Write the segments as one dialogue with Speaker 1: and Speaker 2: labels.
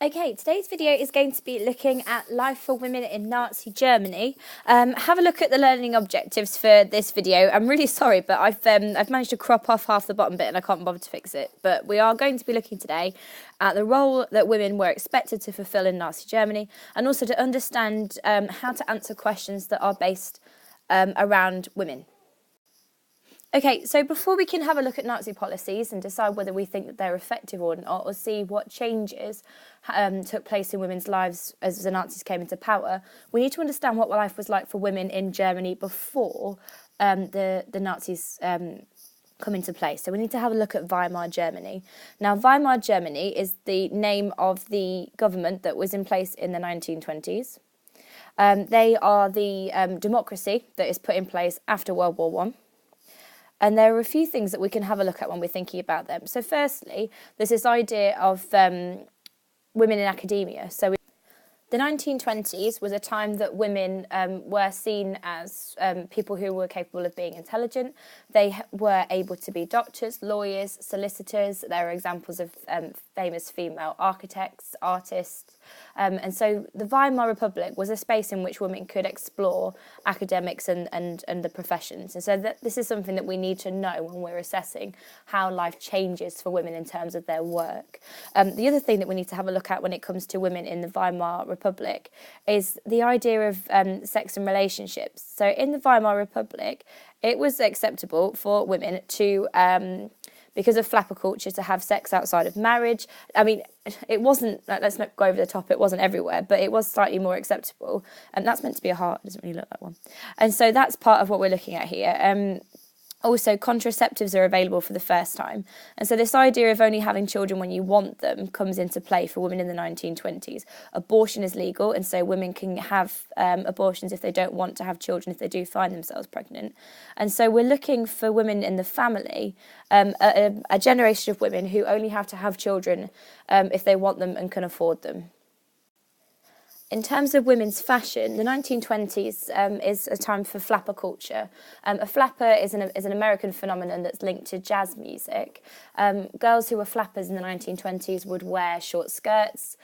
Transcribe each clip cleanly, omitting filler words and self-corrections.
Speaker 1: Okay, today's video is going to be looking at life for women in Nazi Germany. Have a look at the learning objectives for this video. I'm really sorry, but I've managed to crop off half the bottom bit and I can't bother to fix it. But we are going to be looking today at the role that women were expected to fulfill in Nazi Germany, and also to understand how to answer questions that are based around women. Okay, so before we can have a look at Nazi policies and decide whether we think that they're effective or not, or see what changes took place in women's lives as the Nazis came into power, we need to understand what life was like for women in Germany before the Nazis come into place. So we need to have a look at Weimar Germany. Now, Weimar Germany is the name of the government that was in place in the 1920s. They are the democracy that is put in place after World War I. And there are a few things that we can have a look at when we're thinking about them. So firstly, there's this idea of women in academia. So the 1920s was a time that women were seen as people who were capable of being intelligent. They were able to be doctors, lawyers, solicitors. There are examples of famous female architects, artists. And so the Weimar Republic was a space in which women could explore academics and the professions. And so this is something that we need to know when we're assessing how life changes for women in terms of their work. The other thing that we need to have a look at when it comes to women in the Weimar Republic is the idea of sex and relationships. So in the Weimar Republic, it was acceptable for women to because of flapper culture, to have sex outside of marriage. I mean, it wasn't, let's not go over the top, it wasn't everywhere, but it was slightly more acceptable. And that's meant to be a heart, it doesn't really look like one. And so that's part of what we're looking at here. Also, contraceptives are available for the first time. And so this idea of only having children when you want them comes into play for women in the 1920s. Abortion is legal, and so women can have abortions if they don't want to have children, if they do find themselves pregnant. And so we're looking for women in the family, a generation of women who only have to have children if they want them and can afford them. In terms of women's fashion, the 1920s is a time for flapper culture. A flapper is an American phenomenon that's linked to jazz music. Girls who were flappers in the 1920s would wear short skirts,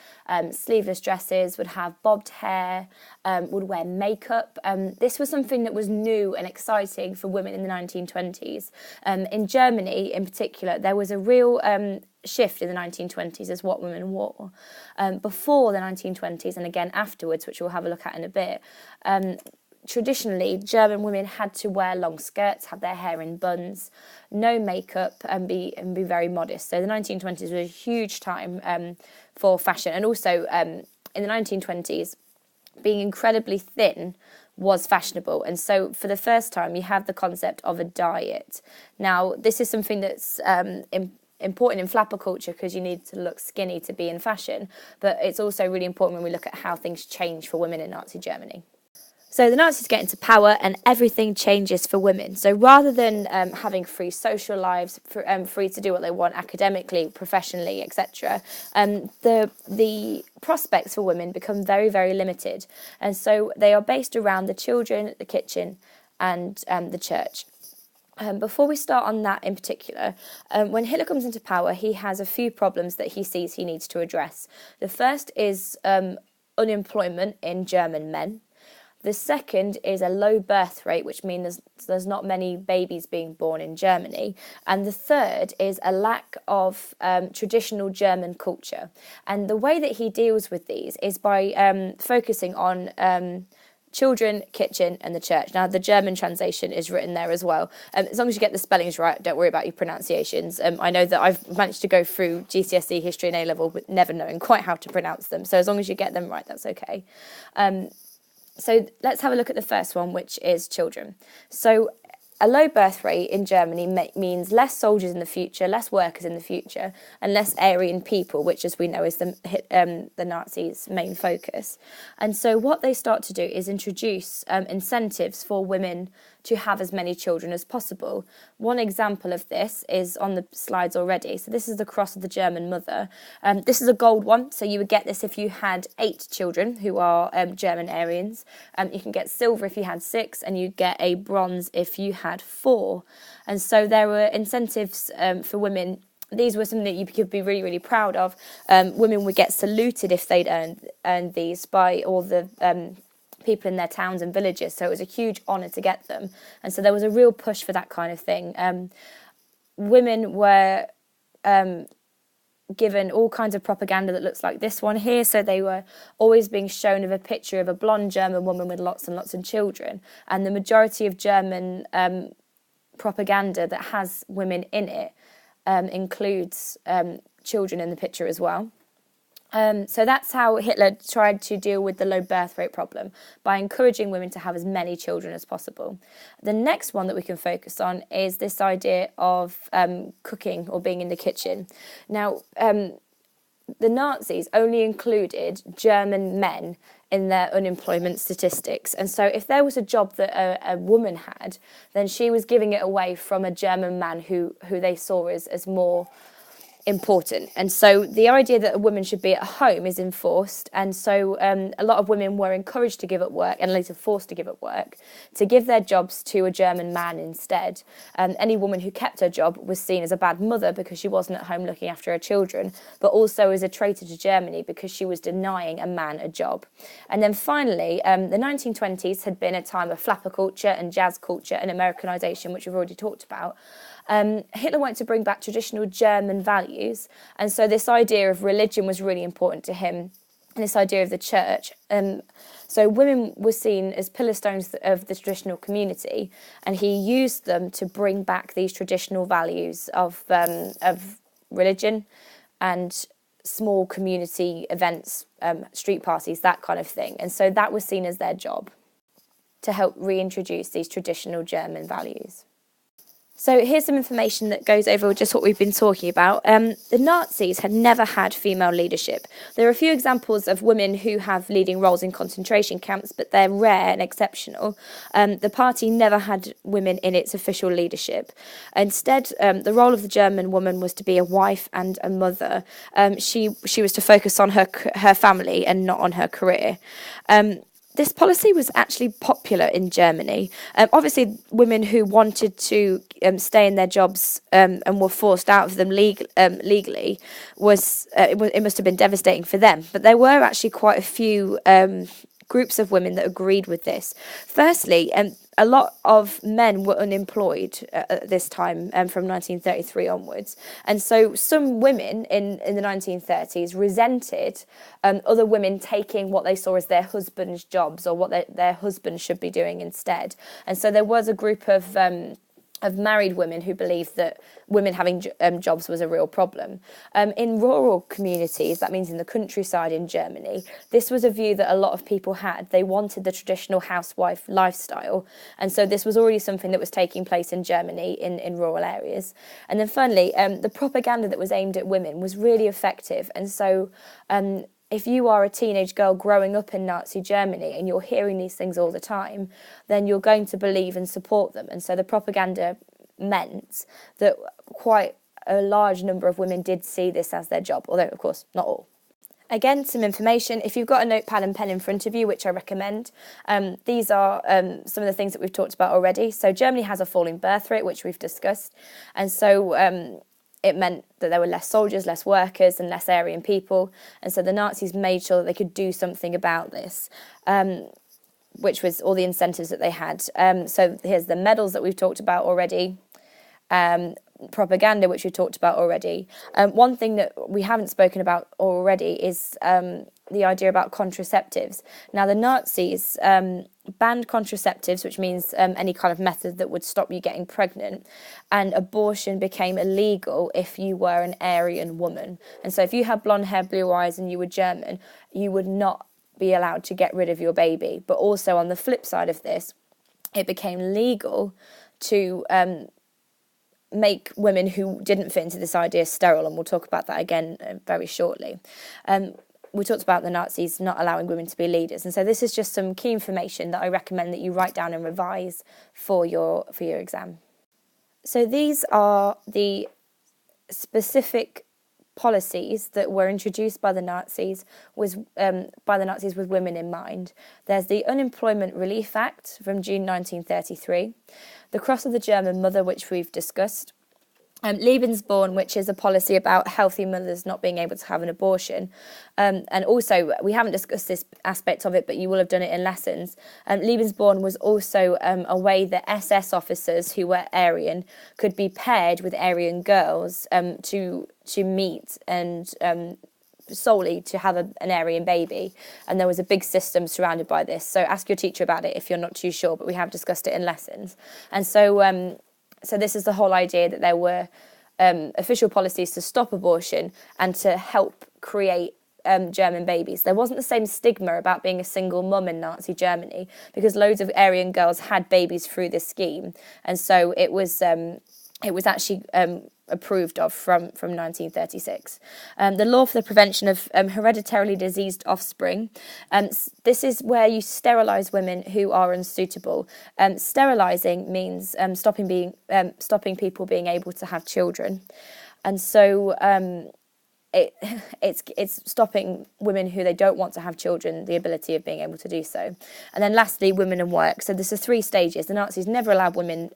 Speaker 1: sleeveless dresses, would have bobbed hair, would wear makeup. This was something that was new and exciting for women in the 1920s. In Germany, in particular, there was a real shift in the 1920s as what women wore. Before the 1920s, and again afterwards, which we'll have a look at in a bit, traditionally German women had to wear long skirts, have their hair in buns, no makeup, and be very modest. So the 1920s was a huge time for fashion, and also in the 1920s, being incredibly thin was fashionable. And so for the first time, you have the concept of a diet. Now, this is something that's important in flapper culture because you need to look skinny to be in fashion, but it's also really important when we look at how things change for women in Nazi Germany. So the Nazis get into power and everything changes for women. So rather than having free social lives, free to do what they want academically, professionally, etc., the prospects for women become very, very limited. And so they are based around the children, the kitchen, and the church. Before we start on that in particular, when Hitler comes into power, he has a few problems that he sees he needs to address. The first is unemployment in German men. The second is a low birth rate, which means there's not many babies being born in Germany. And the third is a lack of traditional German culture. And the way that he deals with these is by focusing on children, kitchen, and the church. Now, the German translation is written there as well. As long as you get the spellings right, don't worry about your pronunciations. I know that I've managed to go through GCSE history and A-level with never knowing quite how to pronounce them. So as long as you get them right, that's okay. So let's have a look at the first one, which is children. So a low birth rate in Germany means less soldiers in the future, less workers in the future, and less Aryan people, which, as we know, is the Nazis' main focus. And so what they start to do is introduce incentives for women to have as many children as possible. One example of this is on the slides already. So this is the cross of the German mother. This is a gold one, so you would get this if you had 8 children who are German Aryans. You can get silver if you had 6, and you'd get a bronze if you had 4. And so there were incentives for women these were something that you could be really, really proud of. Women would get saluted if they'd earned these by all the people in their towns and villages. So it was a huge honour to get them. And so there was a real push for that kind of thing. Women were given all kinds of propaganda that looks like this one here. So they were always being shown of a picture of a blonde German woman with lots and lots of children. And the majority of German propaganda that has women in it includes children in the picture as well. So that's how Hitler tried to deal with the low birth rate problem, by encouraging women to have as many children as possible. The next one that we can focus on is this idea of cooking or being in the kitchen. Now, the Nazis only included German men in their unemployment statistics. And so if there was a job that a woman had, then she was giving it away from a German man who they saw as more important. And so the idea that a woman should be at home is enforced, and so a lot of women were encouraged to give up work, and later forced to give up work, to give their jobs to a German man instead. Any woman who kept her job was seen as a bad mother because she wasn't at home looking after her children, but also as a traitor to Germany because she was denying a man a job. And then finally, the 1920s had been a time of flapper culture and jazz culture and Americanization, which we've already talked about. Hitler wanted to bring back traditional German values, and so this idea of religion was really important to him, and this idea of the church. So women were seen as pillar stones of the traditional community, and he used them to bring back these traditional values of religion and small community events, street parties, that kind of thing. And so that was seen as their job, to help reintroduce these traditional German values. So here's some information that goes over just what we've been talking about. The Nazis had never had female leadership. There are a few examples of women who have leading roles in concentration camps, but they're rare and exceptional. The party never had women in its official leadership. Instead, the role of the German woman was to be a wife and a mother. She was to focus on her family and not on her career. This policy was actually popular in Germany. Obviously, women who wanted to stay in their jobs and were forced out of them legally, it must have been devastating for them. But there were actually quite a few groups of women that agreed with this. Firstly, a lot of men were unemployed at this time from 1933 onwards. And so some women in the 1930s resented other women taking what they saw as their husband's jobs, or what their husbands should be doing instead. And so there was a group of married women who believed that women having jobs was a real problem. In rural communities, that means in the countryside in Germany, this was a view that a lot of people had. They wanted the traditional housewife lifestyle. And so this was already something that was taking place in Germany in rural areas. And then finally, the propaganda that was aimed at women was really effective. And so if you are a teenage girl growing up in Nazi Germany and you're hearing these things all the time, then you're going to believe and support them. And so the propaganda meant that quite a large number of women did see this as their job, although, of course, not all. Again, some information. If you've got a notepad and pen in front of you, which I recommend, these are some of the things that we've talked about already. So Germany has a falling birth rate, which we've discussed. And so it meant that there were less soldiers, less workers, and less Aryan people. And so the Nazis made sure that they could do something about this, which was all the incentives that they had. So here's the medals that we've talked about already, propaganda, which we talked about already. One thing that we haven't spoken about already is the idea about contraceptives. Now, the Nazis banned contraceptives, which means any kind of method that would stop you getting pregnant, and abortion became illegal if you were an Aryan woman. And so if you had blonde hair, blue eyes, and you were German, you would not be allowed to get rid of your baby. But also on the flip side of this, it became legal to make women who didn't fit into this idea sterile, and we'll talk about that again very shortly. We talked about the Nazis not allowing women to be leaders, and so this is just some key information that I recommend that you write down and revise for your exam. So these are the specific policies that were introduced by the Nazis with women in mind. There's the Unemployment Relief Act from June 1933, the Cross of the German Mother, which we've discussed, Lebensborn, which is a policy about healthy mothers not being able to have an abortion. And also, we haven't discussed this aspect of it, but you will have done it in lessons. Lebensborn was also a way that SS officers who were Aryan could be paired with Aryan girls to meet and solely to have an Aryan baby. And there was a big system surrounded by this. So ask your teacher about it if you're not too sure, but we have discussed it in lessons. And so this is the whole idea that there were official policies to stop abortion and to help create German babies. There wasn't the same stigma about being a single mum in Nazi Germany because loads of Aryan girls had babies through this scheme. And so it was actually approved of from 1936. The law for the prevention of hereditarily diseased offspring. This is where you sterilise women who are unsuitable. Sterilising means stopping people being able to have children, and so it's stopping women who they don't want to have children the ability of being able to do so. And then lastly, women in work. So there's 3 stages. The Nazis never allowed women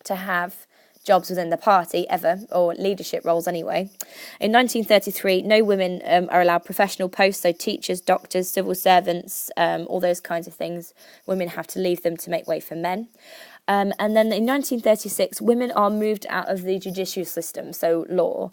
Speaker 1: to have jobs within the party ever, or leadership roles anyway. In 1933, no women are allowed professional posts, so teachers, doctors, civil servants, all those kinds of things. Women have to leave them to make way for men. And then in 1936, women are moved out of the judicial system, so law.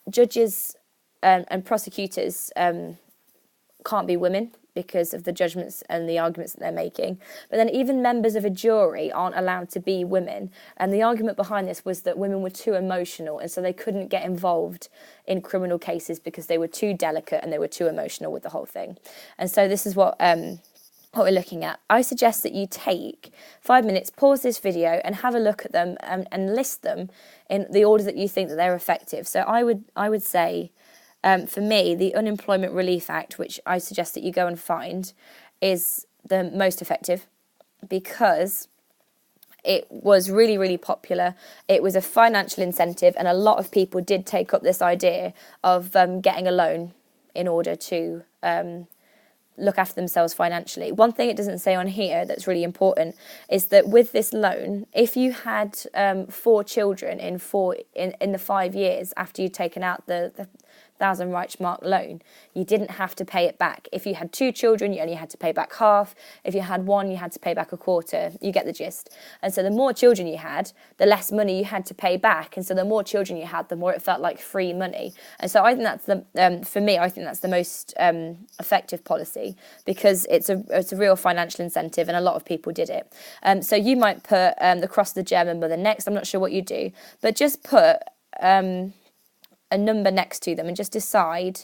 Speaker 1: Judges and prosecutors can't be women because of the judgments and the arguments that they're making. But then even members of a jury aren't allowed to be women. And the argument behind this was that women were too emotional, and so they couldn't get involved in criminal cases because they were too delicate and they were too emotional with the whole thing. And so this is what we're looking at. I suggest that you take 5 minutes, pause this video and have a look at them and list them in the order that you think that they're effective. So I would say, for me, the Unemployment Relief Act, which I suggest that you go and find, is the most effective because it was really, really popular. It was a financial incentive, and a lot of people did take up this idea of getting a loan in order to look after themselves financially. One thing it doesn't say on here that's really important is that with this loan, if you had 4 children in the 5 years after you'd taken out the 1,000 Reichsmark loan, you didn't have to pay it back. If you had 2 children, you only had to pay back half. If you had 1, you had to pay back a quarter. You get the gist. And so the more children you had, the less money you had to pay back. And so the more children you had, the more it felt like free money. And so I think that's for me, I think that's the most effective policy because it's a real financial incentive, and a lot of people did it. So you might put the cross of the German mother next. I'm not sure what you do, but just put a number next to them and just decide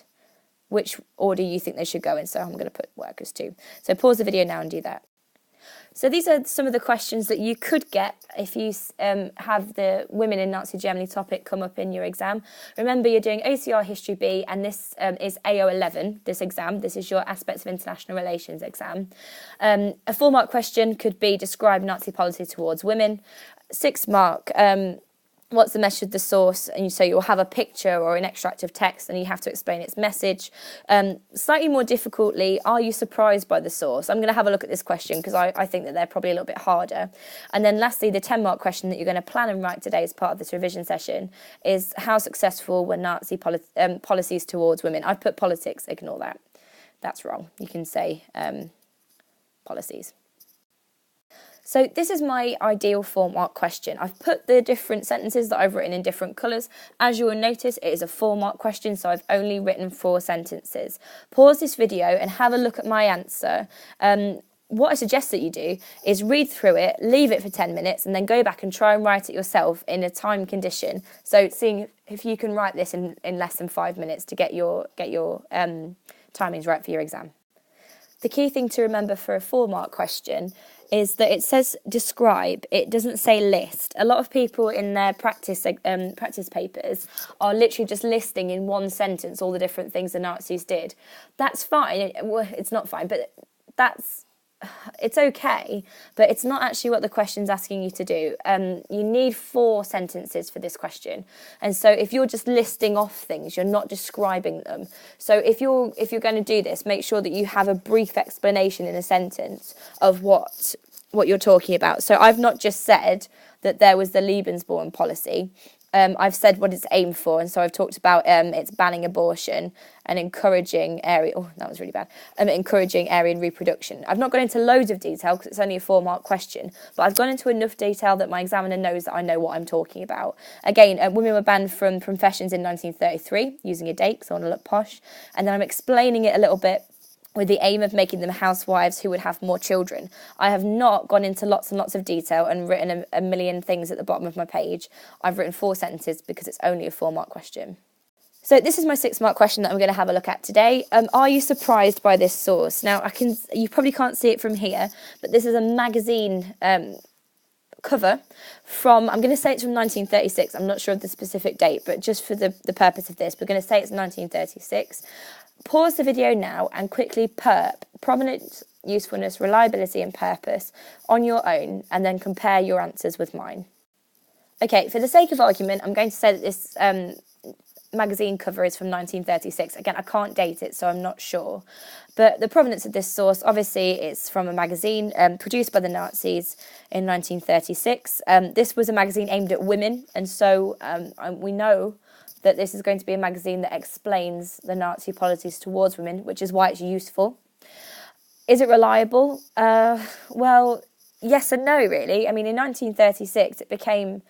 Speaker 1: which order you think they should go in. So I'm going to put workers too. So pause the video now and do that. So these are some of the questions that you could get if you have the Women in Nazi Germany topic come up in your exam. Remember, you're doing OCR History B, and this is AO11, this exam. This is your Aspects of International Relations exam. A 4-mark question could be describe Nazi policy towards women. 6-mark, what's the message of the source? And so you'll have a picture or an extract of text and you have to explain its message. Slightly more difficultly, are you surprised by the source? I'm going to have a look at this question because I think that they're probably a little bit harder. And then lastly, the 10-mark question that you're going to plan and write today as part of this revision session is how successful were Nazi policies towards women? I've put politics, ignore that. That's wrong. You can say policies. So this is my ideal 4-mark question. I've put the different sentences that I've written in different colours. As you will notice, it is a 4-mark question, so I've only written 4 sentences. Pause this video and have a look at my answer. What I suggest that you do is read through it, leave it for 10 minutes, and then go back and try and write it yourself in a time condition. So seeing if you can write this in less than 5 minutes to get your timings right for your exam. The key thing to remember for a 4-mark question is that it says describe, it doesn't say list. A lot of people in their practice papers are literally just listing in one sentence all the different things the Nazis did. That's fine. Well, it's not fine, but it's okay, but it's not actually what the question's asking you to do. You need 4 sentences for this question, and so if you're just listing off things, you're not describing them. So if you're going to do this, make sure that you have a brief explanation in a sentence of what you're talking about. So I've not just said that there was the Lebensborn policy. I've said what it's aimed for, and so I've talked about it's banning abortion and encouraging area. Oh, that was really bad. Encouraging Aryan reproduction. I've not gone into loads of detail because it's only a 4-mark question, but I've gone into enough detail that my examiner knows that I know what I'm talking about. Again, women were banned from professions in 1933, using a date because I want to look posh, and then I'm explaining it a little bit with the aim of making them housewives who would have more children. I have not gone into lots and lots of detail and written a million things at the bottom of my page. I've written 4 sentences because it's only a 4-mark question. So this is my 6-mark question that I'm going to have a look at today. Are you surprised by this source? Now, you probably can't see it from here, but this is a magazine cover from, I'm going to say it's from 1936. I'm not sure of the specific date, but just for the purpose of this, we're going to say it's 1936. Pause the video now and quickly perp prominence, usefulness, reliability and purpose on your own, and then compare your answers with mine. Okay, for the sake of argument, I'm going to say that this magazine cover is from 1936. Again, I can't date it, so I'm not sure. But the provenance of this source, obviously, it's from a magazine produced by the Nazis in 1936. This was a magazine aimed at women, and so we know that this is going to be a magazine that explains the Nazi policies towards women, which is why it's useful. Is it reliable? Well, yes and no, really. I mean, in 1936, it became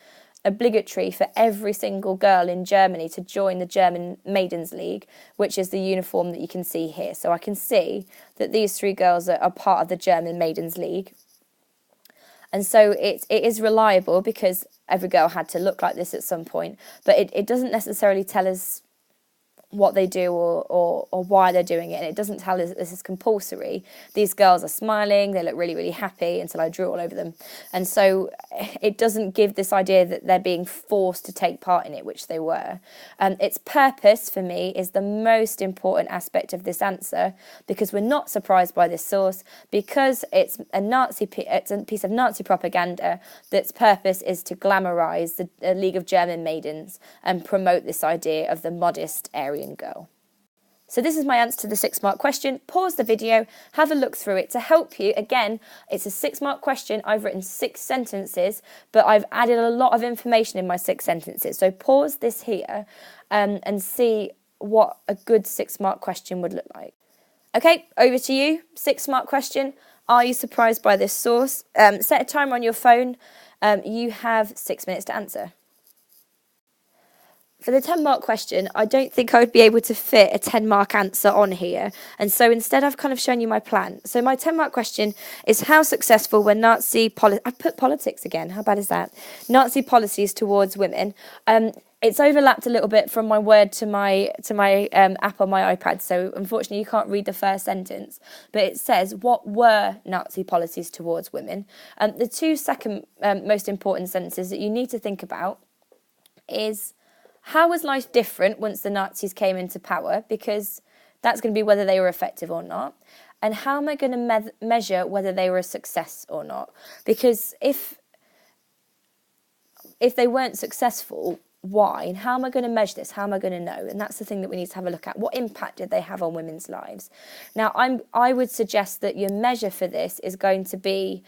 Speaker 1: obligatory for every single girl in Germany to join the German Maidens League, which is the uniform that you can see here. So I can see that these 3 girls are part of the German Maidens League. And so it is reliable because every girl had to look like this at some point, but it doesn't necessarily tell us what they do or why they're doing it. And it doesn't tell us that this is compulsory. These girls are smiling, they look really, really happy until I drew all over them. And so it doesn't give this idea that they're being forced to take part in it, which they were. Its purpose, for me, is the most important aspect of this answer, because we're not surprised by this source, because it's a piece of Nazi propaganda that's purpose is to glamorise the League of German Maidens and promote this idea of the modest Aryan girl. So this is my answer to the 6-mark question. Pause the video, have a look through it to help you. Again, it's a 6-mark question. I've written 6 sentences, but I've added a lot of information in my 6 sentences. So pause this here and see what a good 6-mark question would look like. Okay, over to you. 6-mark question. Are you surprised by this source? Set a timer on your phone. You have 6 minutes to answer. For the 10-mark question, I don't think I would be able to fit a 10-mark answer on here. And so instead, I've kind of shown you my plan. So my 10-mark question is, how successful were I put politics again. How bad is that? Nazi policies towards women. It's overlapped a little bit from my word to my app on my iPad. So unfortunately, you can't read the first sentence. But it says, what were Nazi policies towards women? The 2 second most important sentences that you need to think about is, how was life different once the Nazis came into power? Because that's going to be whether they were effective or not. And how am I going to measure whether they were a success or not? Because if they weren't successful, why? And how am I going to measure this? How am I going to know? And that's the thing that we need to have a look at. What impact did they have on women's lives? Now, I would suggest that your measure for this is going to be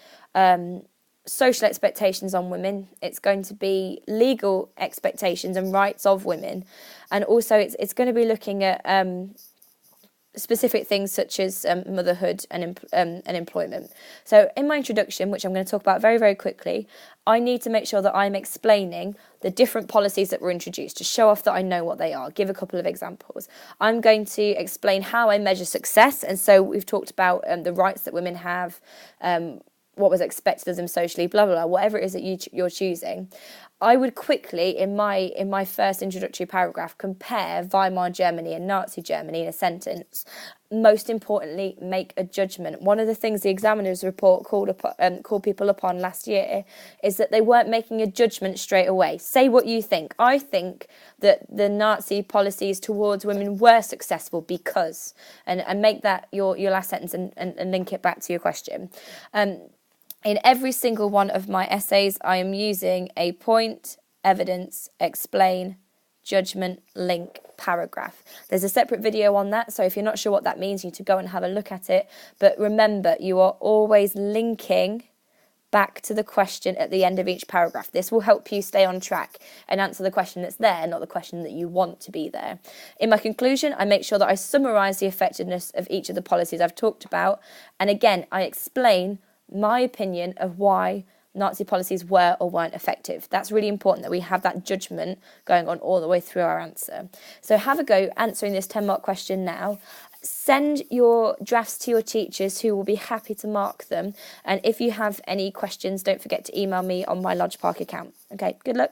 Speaker 1: social expectations on women. It's going to be legal expectations and rights of women, and also it's going to be looking at specific things such as motherhood and employment. So in my introduction, which I'm going to talk about very, very quickly, I need to make sure that I'm explaining the different policies that were introduced to show off that I know what they are. Give a couple of examples. I'm going to explain how I measure success, and so we've talked about the rights that women have, what was expected of them socially, blah, blah, blah, whatever it is that you're choosing. I would quickly, in my first introductory paragraph, compare Weimar Germany and Nazi Germany in a sentence. Most importantly, make a judgment. One of the things the examiner's report called people upon last year is that they weren't making a judgment straight away. Say what you think. I think that the Nazi policies towards women were successful because, and make that your last sentence and link it back to your question. In every single one of my essays, I am using a point, evidence, explain, judgment, link, paragraph. There's a separate video on that, so if you're not sure what that means, you need to go and have a look at it. But remember, you are always linking back to the question at the end of each paragraph. This will help you stay on track and answer the question that's there, not the question that you want to be there. In my conclusion, I make sure that I summarise the effectiveness of each of the policies I've talked about. And again, I explain my opinion of why Nazi policies were or weren't effective. That's really important, that we have that judgment going on all the way through our answer. So have a go answering this 10-mark question now. Send your drafts to your teachers, who will be happy to mark them. And if you have any questions, don't forget to email me on my Lodge Park account. Okay, good luck.